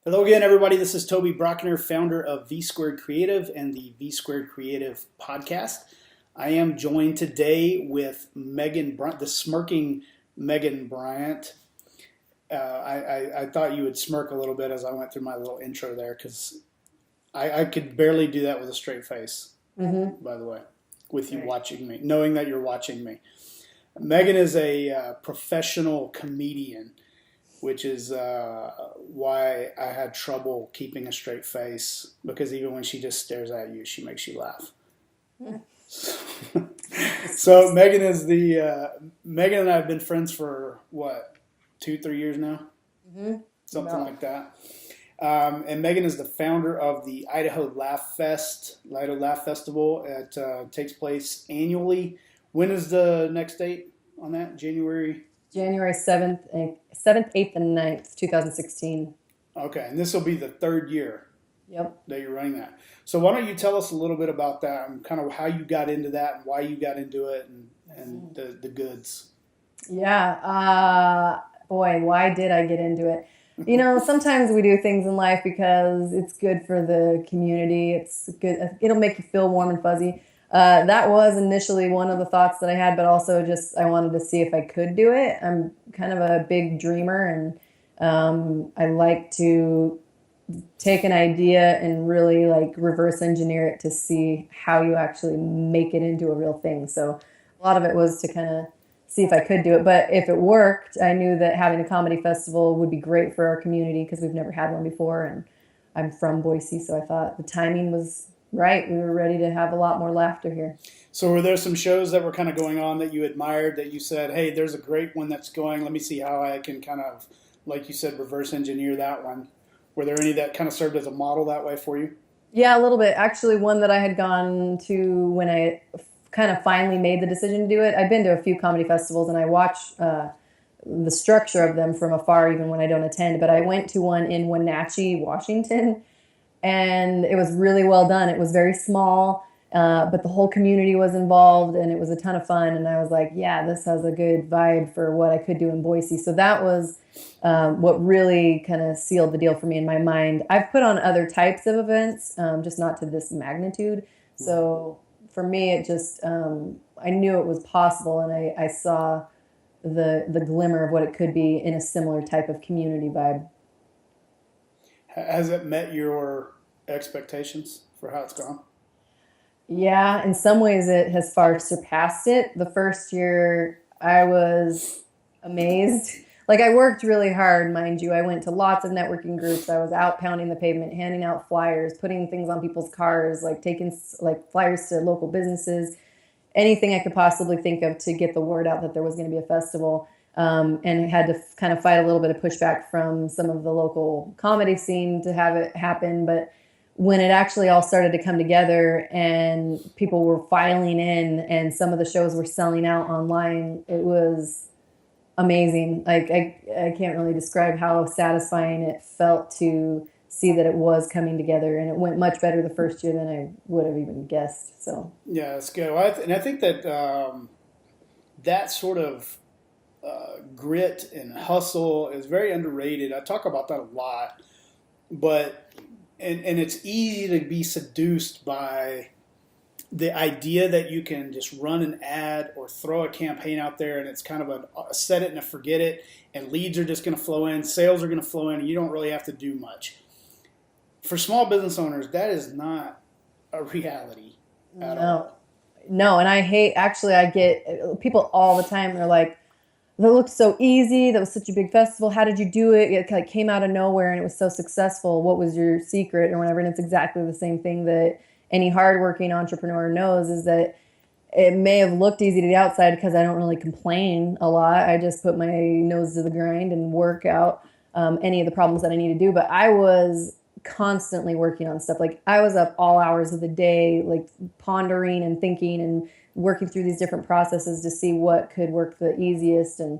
Hello again, everybody. This is Toby Brockner, founder of V Squared Creative and the V Squared Creative podcast. I am joined today with Megan Bryant, the smirking Megan Bryant. I thought you would smirk a little bit as I went through my little intro there because I could barely do that with a straight face, by the way, with you watching me, knowing that you're watching me. Megan is a professional comedian, which is why I had trouble keeping a straight face, because even when she just stares at you, she makes you laugh. So Megan is Megan and I have been friends for what, 2-3 years now? Something like that. And Megan is the founder of the Idaho Laughfest, Idaho Laugh Festival. It takes place annually. When is the next date on that? January 7th, 8th, and 9th, 2016. Okay, and this will be the third year Yep. that you're running that. So why don't you tell us a little bit about that and kind of how you got into that and why you got into it and the goods. Yeah. Boy, why did I get into it? You know, sometimes we do things in life because it's good for the community. It's good. It'll make you feel warm and fuzzy. That was initially one of the thoughts that I had, but also just I wanted to see if I could do it. I'm kind of a big dreamer, and I like to take an idea and really like reverse engineer it to see how you actually make it into a real thing. So a lot of it was to kind of see if I could do it. But if it worked, I knew that having a comedy festival would be great for our community because we've never had one before, and I'm from Boise, so I thought the timing was right. We were ready to have a lot more laughter here. So were there some shows that were kind of going on that you admired, that you said, hey, there's a great one that's going, let me see how I can kind of, like you said, reverse engineer that one? Were there any that kind of served as a model that way for you? Yeah, a little bit. Actually, one that I had gone to when I kind of finally made the decision to do it. I've been to a few comedy festivals, and I watch the structure of them from afar, even when I don't attend. But I went to one in Wenatchee, Washington, and it was really well done. It was very small, but the whole community was involved, and it was a ton of fun. And I was like, yeah, this has a good vibe for what I could do in Boise. So that was what really kind of sealed the deal for me in my mind. I've put on other types of events, just not to this magnitude. So for me, it just, I knew it was possible, and I saw the glimmer of what it could be in a similar type of community vibe. Has it met your expectations for how it's gone? Yeah, in some ways it has far surpassed it. The first year I was amazed. Like, I worked really hard, mind you. I went to lots of networking groups. I was out pounding the pavement, handing out flyers, putting things on people's cars, like taking like flyers to local businesses, anything I could possibly think of to get the word out that there was going to be a festival. And I had to kind of fight a little bit of pushback from some of the local comedy scene to have it happen. But when it actually all started to come together and people were filing in and some of the shows were selling out online, it was amazing. Like, I can't really describe how satisfying it felt to see that it was coming together, and it went much better the first year than I would have even guessed. So yeah, that's good. Well, and I think that that sort of grit and hustle is very underrated. I talk about that a lot, but and it's easy to be seduced by the idea that you can just run an ad or throw a campaign out there, and it's kind of a set it and a forget it, and leads are just going to flow in, sales are going to flow in, and you don't really have to do much. For small business owners, that is not a reality at all. No, and I get people all the time. They're like, that looked so easy. That was such a big festival. How did you do it? It like came out of nowhere and it was so successful. What was your secret or whatever? And it's exactly the same thing that any hardworking entrepreneur knows, is that it may have looked easy to the outside because I don't really complain a lot. I just put my nose to the grind and work out any of the problems that I need to do. But I was constantly working on stuff. Like, I was up all hours of the day, like pondering and thinking and working through these different processes to see what could work the easiest. And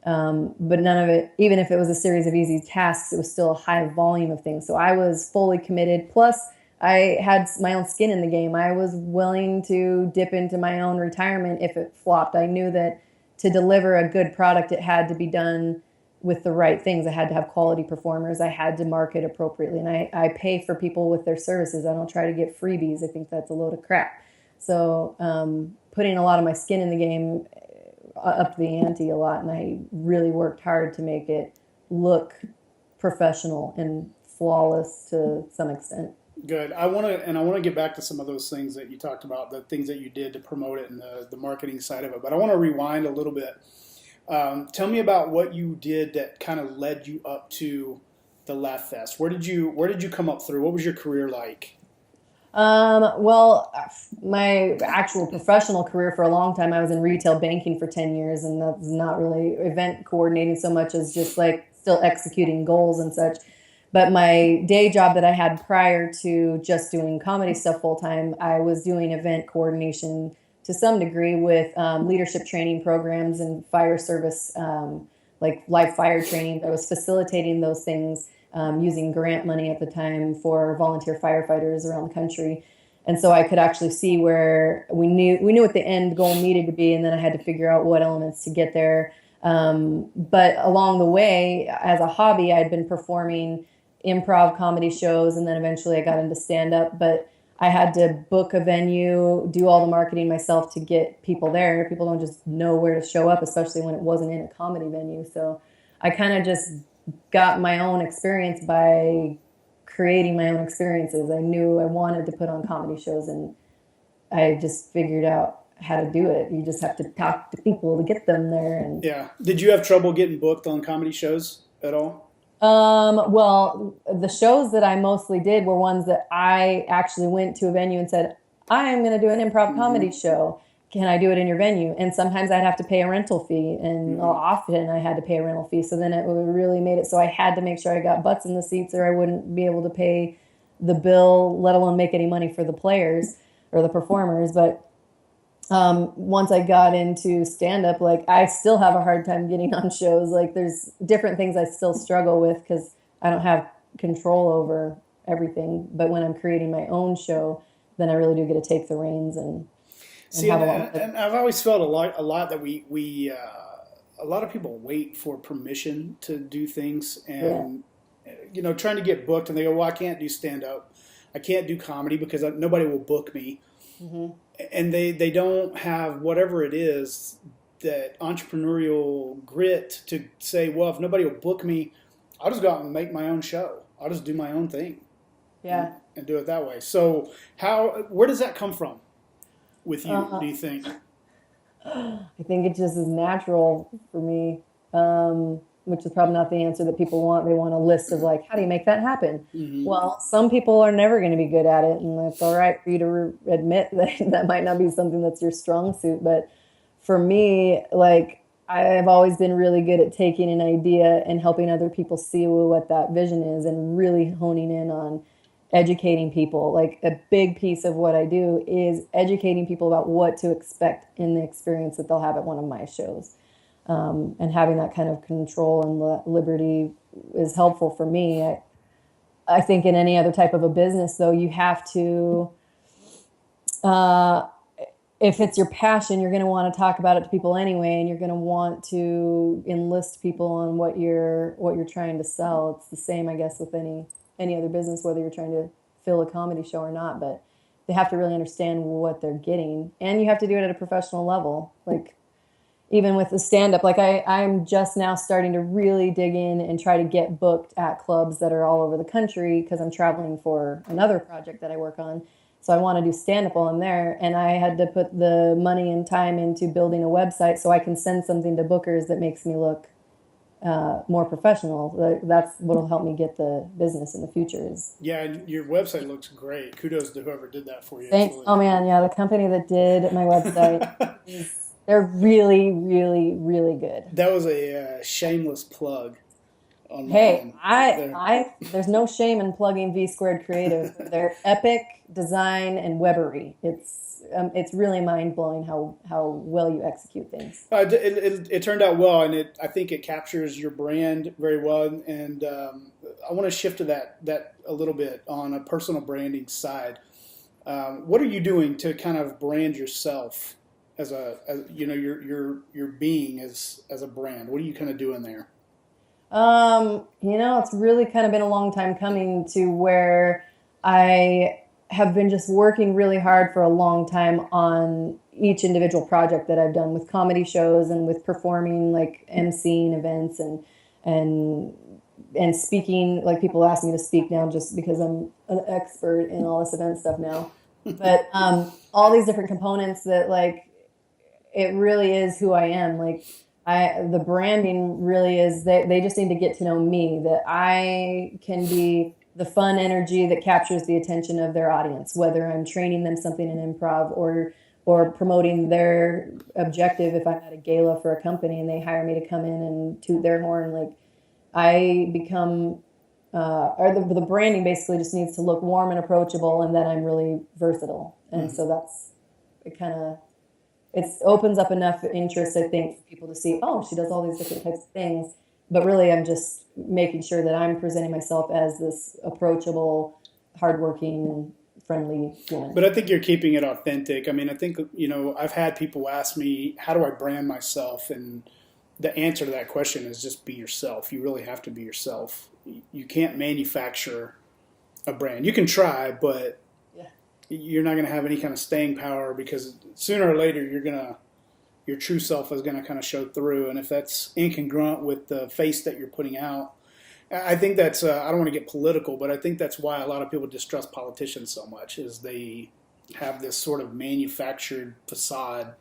but none of it, even if it was a series of easy tasks, it was still a high volume of things. So I was fully committed. Plus, I had my own skin in the game. I was willing to dip into my own retirement if it flopped. I knew that to deliver a good product, it had to be done with the right things. I had to have quality performers. I had to market appropriately. And I pay for people with their services. I don't try to get freebies. I think that's a load of crap. So putting a lot of my skin in the game upped the ante a lot. And I really worked hard to make it look professional and flawless to some extent. Good. I want to get back to some of those things that you talked about, the things that you did to promote it and the marketing side of it. But I want to rewind a little bit. Tell me about what you did that kind of led you up to the Laughfest. Where did you come up through? What was your career like? Well, my actual professional career for a long time, I was in retail banking for 10 years, and that's not really event coordinating so much as just like still executing goals and such. But my day job that I had prior to just doing comedy stuff full time, I was doing event coordination to some degree with leadership training programs and fire service, like live fire training. I was facilitating those things using grant money at the time for volunteer firefighters around the country. And so I could actually see where we knew what the end goal needed to be, and then I had to figure out what elements to get there. But along the way, as a hobby, I'd been performing improv comedy shows, and then eventually I got into stand-up. But I had to book a venue, do all the marketing myself to get people there. People don't just know where to show up, especially when it wasn't in a comedy venue. So I kind of just got my own experience by creating my own experiences. I knew I wanted to put on comedy shows, and I just figured out how to do it. You just have to talk to people to get them there. And Yeah. Did you have trouble getting booked on comedy shows at all? Well, the shows that I mostly did were ones that I actually went to a venue and said, I'm going to do an improv comedy show. Can I do it in your venue? And sometimes I'd have to pay a rental fee, and often I had to pay a rental fee. So then it really made it so I had to make sure I got butts in the seats, or I wouldn't be able to pay the bill, let alone make any money for the players or the performers. But once I got into stand-up, like I still have a hard time getting on shows. Like there's different things I still struggle with because I don't have control over everything. But when I'm creating my own show, then I really do get to take the reins and See, have and, a lot of and I've always felt a lot that we a lot of people wait for permission to do things, and trying to get booked, and they go, "Well, I can't do stand up, I can't do comedy because nobody will book me," and they don't have whatever it is, that entrepreneurial grit to say, "Well, if nobody will book me, I'll just go out and make my own show. I'll just do my own thing, yeah. and do it that way." So, where does that come from with you? Do you think? I think it just is natural for me, which is probably not the answer that people want. They want a list of like, how do you make that happen? Well, some people are never going to be good at it, and it's all right for you to admit that that might not be something that's your strong suit. But for me, like I've always been really good at taking an idea and helping other people see what that vision is, and really honing in on educating people. Like a big piece of what I do is educating people about what to expect in the experience that they'll have at one of my shows. And having that kind of control and liberty is helpful for me. I think in any other type of a business, though, you have to, if it's your passion, you're going to want to talk about it to people anyway, and you're going to want to enlist people on what you're trying to sell. It's the same, I guess, with any other business, whether you're trying to fill a comedy show or not, but they have to really understand what they're getting, and you have to do it at a professional level. Like even with the stand-up, like I'm just now starting to really dig in and try to get booked at clubs that are all over the country because I'm traveling for another project that I work on. So I want to do stand-up while I'm there, and I had to put the money and time into building a website so I can send something to bookers that makes me look more professional. That's what will help me get the business in the future. Yeah, and your website looks great. Kudos to whoever did that for you. Thanks. Oh man, yeah, the company that did my website, they're really, really, really good. That was a shameless plug. Hey, there's no shame in plugging V Squared Creative. They're epic design and webbery. It's really mind blowing how well you execute things. It turned out well, and I think it captures your brand very well. And I want to shift to that a little bit on a personal branding side. What are you doing to kind of brand yourself as your being as a brand? What are you kind of doing there? It's really kind of been a long time coming to where I have been just working really hard for a long time on each individual project that I've done with comedy shows and with performing, like emceeing events and and speaking. Like people ask me to speak now just because I'm an expert in all this event stuff now. But all these different components that like it really is who I am. Like the branding really is they just need to get to know me, that I can be the fun energy that captures the attention of their audience, whether I'm training them something in improv or promoting their objective. If I'm at a gala for a company and they hire me to come in and toot their horn, like I become or the branding basically just needs to look warm and approachable, and then I'm really versatile. And so that's it. Kind of it opens up enough interest, I think, for people to see, oh, she does all these different types of things. But really, I'm just making sure that I'm presenting myself as this approachable, hardworking, friendly woman. But I think you're keeping it authentic. I mean, I think, I've had people ask me, how do I brand myself? And the answer to that question is just be yourself. You really have to be yourself. You can't manufacture a brand. You can try, but Yeah. you're not going to have any kind of staying power, because sooner or later your true self is going to kind of show through. And if that's incongruent with the face that you're putting out, I think that's, I don't want to get political, but I think that's why a lot of people distrust politicians so much, is they have this sort of manufactured facade,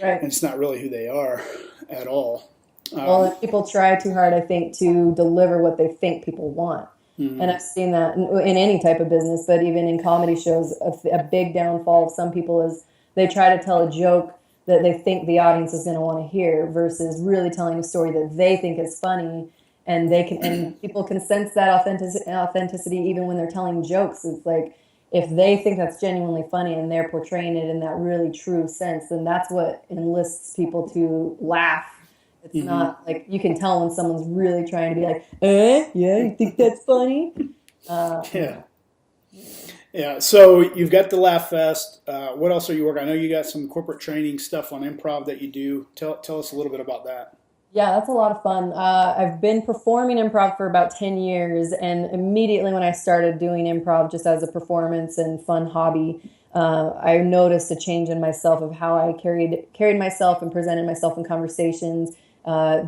Right. and it's not really who they are at all. Well, and people try too hard, I think, to deliver what they think people want. And I've seen that in any type of business, but even in comedy shows, a big downfall of some people is they try to tell a joke that they think the audience is going to want to hear versus really telling a story that they think is funny. And people can sense that authenticity even when they're telling jokes. It's like if they think that's genuinely funny and they're portraying it in that really true sense, then that's what enlists people to laugh. It's not like you can tell when someone's really trying to be like, yeah, you think that's funny? Yeah. Yeah. So you've got the Laugh Fest. What else are you working? I know you got some corporate training stuff on improv that you do. Tell us a little bit about that. Yeah, that's a lot of fun. I've been performing improv for about 10 years, and immediately when I started doing improv just as a performance and fun hobby, I noticed a change in myself of how I carried myself and presented myself in conversations.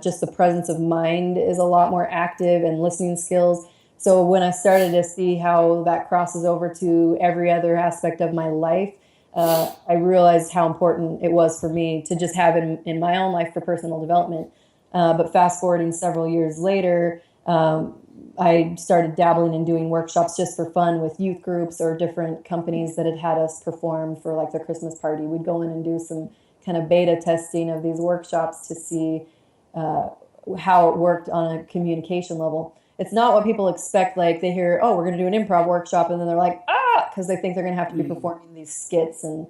Just the presence of mind is a lot more active, and listening skills. So when I started to see how that crosses over to every other aspect of my life, I realized how important it was for me to just have in my own life for personal development. But fast forwarding several years later, I started dabbling in doing workshops just for fun with youth groups or different companies that had us perform for like their Christmas party. We'd go in and do some kind of beta testing of these workshops to see how it worked on a communication level. It's not what people expect. Like they hear, oh, we're going to do an improv workshop, and then they're like, because they think they're going to have to be performing these skits and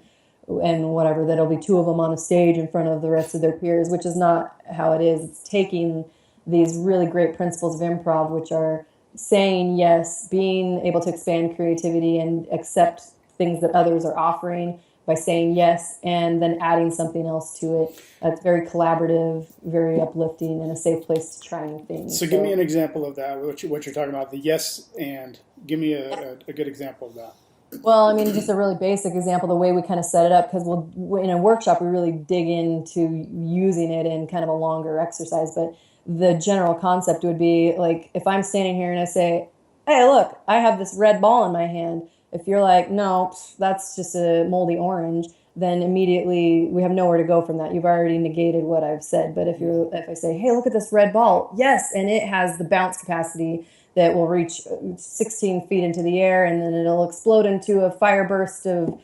whatever, that'll be two of them on a stage in front of the rest of their peers, which is not how it is. It's taking these really great principles of improv, which are saying yes, being able to expand creativity and accept things that others are offering by saying yes, and then adding something else to it. It's very collaborative, very uplifting, and a safe place to try new things. So give me an example of that, what you're talking about, the yes, and give me a good example of that. Well, I mean, just a really basic example, the way we kind of set it up, because in a workshop, we really dig into using it in kind of a longer exercise. But the general concept would be like, if I'm standing here and I say, hey, look, I have this red ball in my hand. If you're like, no, that's just a moldy orange, then immediately we have nowhere to go from that. You've already negated what I've said. But if I say, hey, look at this red ball, yes, and it has the bounce capacity that will reach 16 feet into the air, and then it'll explode into a fire burst of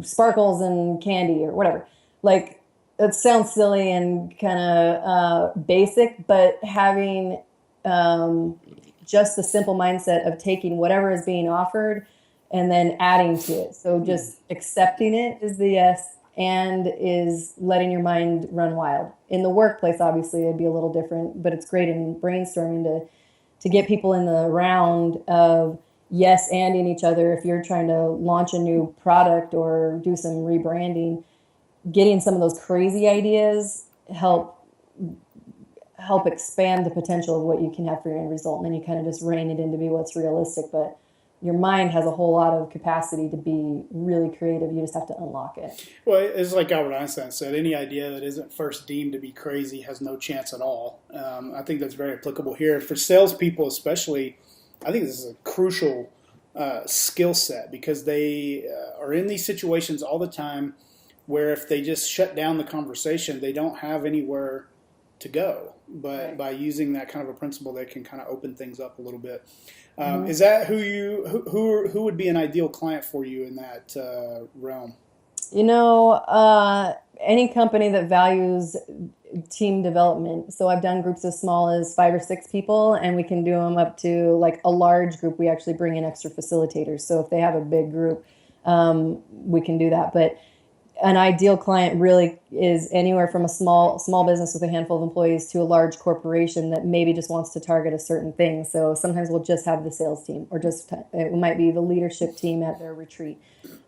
sparkles and candy or whatever. Like, it sounds silly and kind of basic, but having just the simple mindset of taking whatever is being offered and then adding to it. So just accepting it is the yes, and is letting your mind run wild. In the workplace, obviously, it'd be a little different, but it's great in brainstorming to get people in the round of yes and in each other. If you're trying to launch a new product or do some rebranding, getting some of those crazy ideas help help expand the potential of what you can have for your end result. And then you kind of just rein it in to be what's realistic. But your mind has a whole lot of capacity to be really creative. You just have to unlock it. Well, it's like Albert Einstein said, any idea that isn't first deemed to be crazy has no chance at all. I think that's very applicable here. For salespeople especially, I think this is a crucial skill set because they are in these situations all the time where if they just shut down the conversation, they don't have anywhere to go. But Right. by using that kind of a principle, they can kind of open things up a little bit. Is that who would be an ideal client for you in that realm? Any company that values team development. So I've done groups as small as 5 or 6 people, and we can do them up to like a large group. We actually bring in extra facilitators. So if they have a big group, we can do that. But an ideal client really is anywhere from a small business with a handful of employees to a large corporation that maybe just wants to target a certain thing. So sometimes we'll just have the sales team, or just it might be the leadership team at their retreat.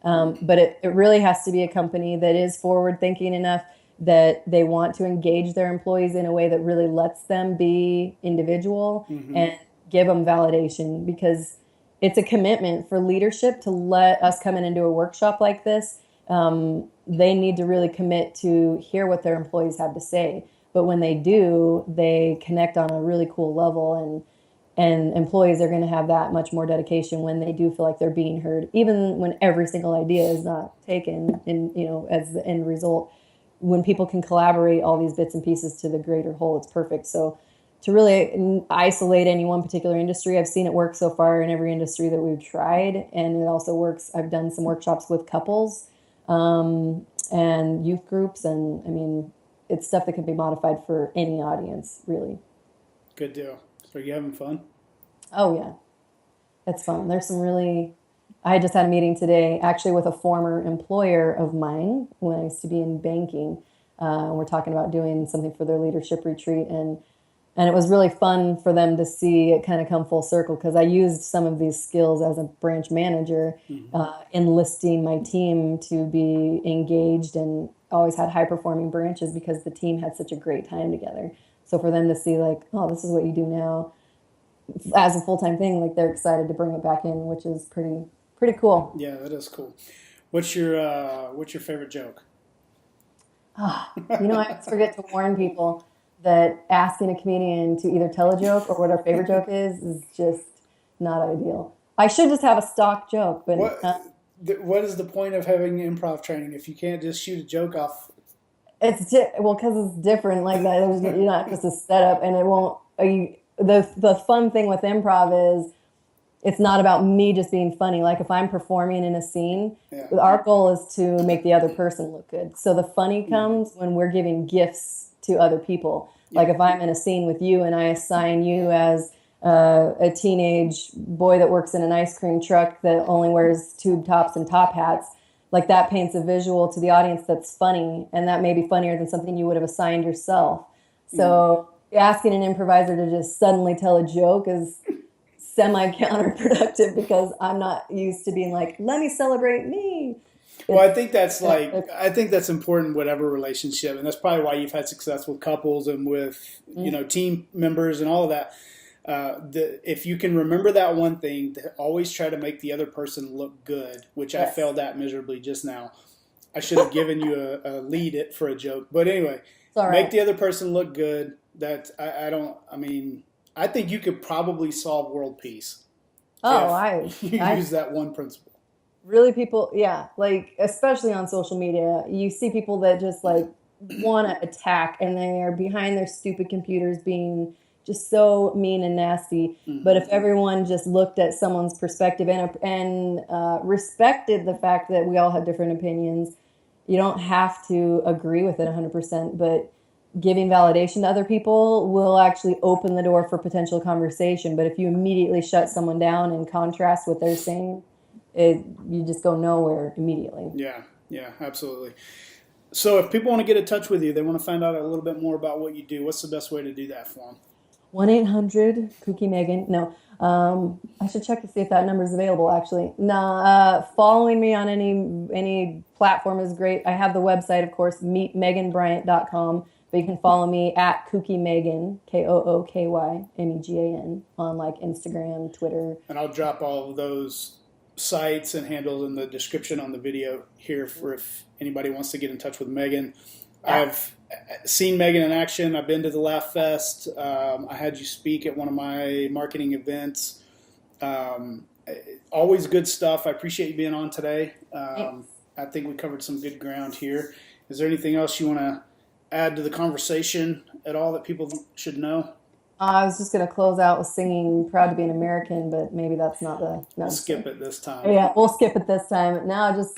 But it really has to be a company that is forward thinking enough that they want to engage their employees in a way that really lets them be individual and give them validation, because it's a commitment for leadership to let us come in and do a workshop like this. They need to really commit to hear what their employees have to say. But when they do, they connect on a really cool level, and employees are going to have that much more dedication when they do feel like they're being heard, even when every single idea is not taken as the end result. When people can collaborate all these bits and pieces to the greater whole, it's perfect. So to really isolate any one particular industry, I've seen it work so far in every industry that we've tried, and it also works. I've done some workshops with couples and youth groups, and I mean, it's stuff that can be modified for any audience, really. Good deal. So are you having fun? Oh yeah, it's fun. There's some really. I just had a meeting today, actually, with a former employer of mine when I used to be in banking. We're talking about doing something for their leadership retreat, and it was really fun for them to see it kind of come full circle, because I used some of these skills as a branch manager, enlisting my team to be engaged, and always had high performing branches because the team had such a great time together. So for them to see like, oh, this is what you do now as a full-time thing, like they're excited to bring it back in, which is pretty cool. Yeah, that is cool. What's your favorite joke? I always forget to warn people that asking a comedian to either tell a joke or what our favorite joke is just not ideal. I should just have a stock joke, but What is the point of having improv training if you can't just shoot a joke off? because it's different like that. You're not just a setup, and it won't. The fun thing with improv is it's not about me just being funny. Like if I'm performing in a scene, our goal is to make the other person look good. So the funny comes when we're giving gifts to other people. Like if I'm in a scene with you and I assign you as a teenage boy that works in an ice cream truck that only wears tube tops and top hats, like that paints a visual to the audience that's funny, and that may be funnier than something you would have assigned yourself. So asking an improviser to just suddenly tell a joke is semi-counterproductive, because I'm not used to being like, let me celebrate me. Well, I think that's important in whatever relationship, and that's probably why you've had success with couples and with team members and all of that. If you can remember that one thing, to always try to make the other person look good, which I failed at miserably just now. I should have given you a lead for a joke, but anyway, make the other person look good. That I think you could probably solve world peace. Use that one principle. Really, people, like especially on social media, you see people that just like want to attack, and they are behind their stupid computers being just so mean and nasty. But if everyone just looked at someone's perspective and respected the fact that we all have different opinions, you don't have to agree with it 100%, but giving validation to other people will actually open the door for potential conversation. But if you immediately shut someone down and contrast what they're saying, you just go nowhere immediately. Yeah, absolutely. So if people want to get in touch with you, they want to find out a little bit more about what you do, what's the best way to do that for them? 1-800-Kooky-Megan. No, I should check to see if that number is available, actually. Following me on any platform is great. I have the website, of course, meetmeganbryant.com. But you can follow me at Kooky Megan, KOOKYMEGAN, on like Instagram, Twitter. And I'll drop all of those sites and handles in the description on the video here for if anybody wants to get in touch with Megan. Yeah. I've seen Megan in action. I've been to the Laughfest. I had you speak at one of my marketing events. Always good stuff. I appreciate you being on today. I think we covered some good ground here. Is there anything else you want to add to the conversation at all that people should know? I was just going to close out with singing Proud to be an American, but maybe that's not the... We'll skip it this time. Yeah, we'll skip it this time. No, just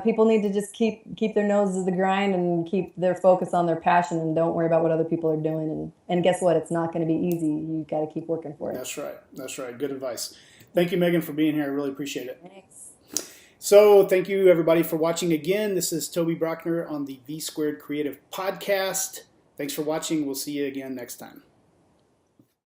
people need to just keep their noses to the grind and keep their focus on their passion and don't worry about what other people are doing. And guess what? It's not going to be easy. You got to keep working for it. That's right. That's right. Good advice. Thank you, Megan, for being here. I really appreciate it. Thanks. So thank you, everybody, for watching again. This is Toby Brockner on the V Squared Creative Podcast. Thanks for watching. We'll see you again next time.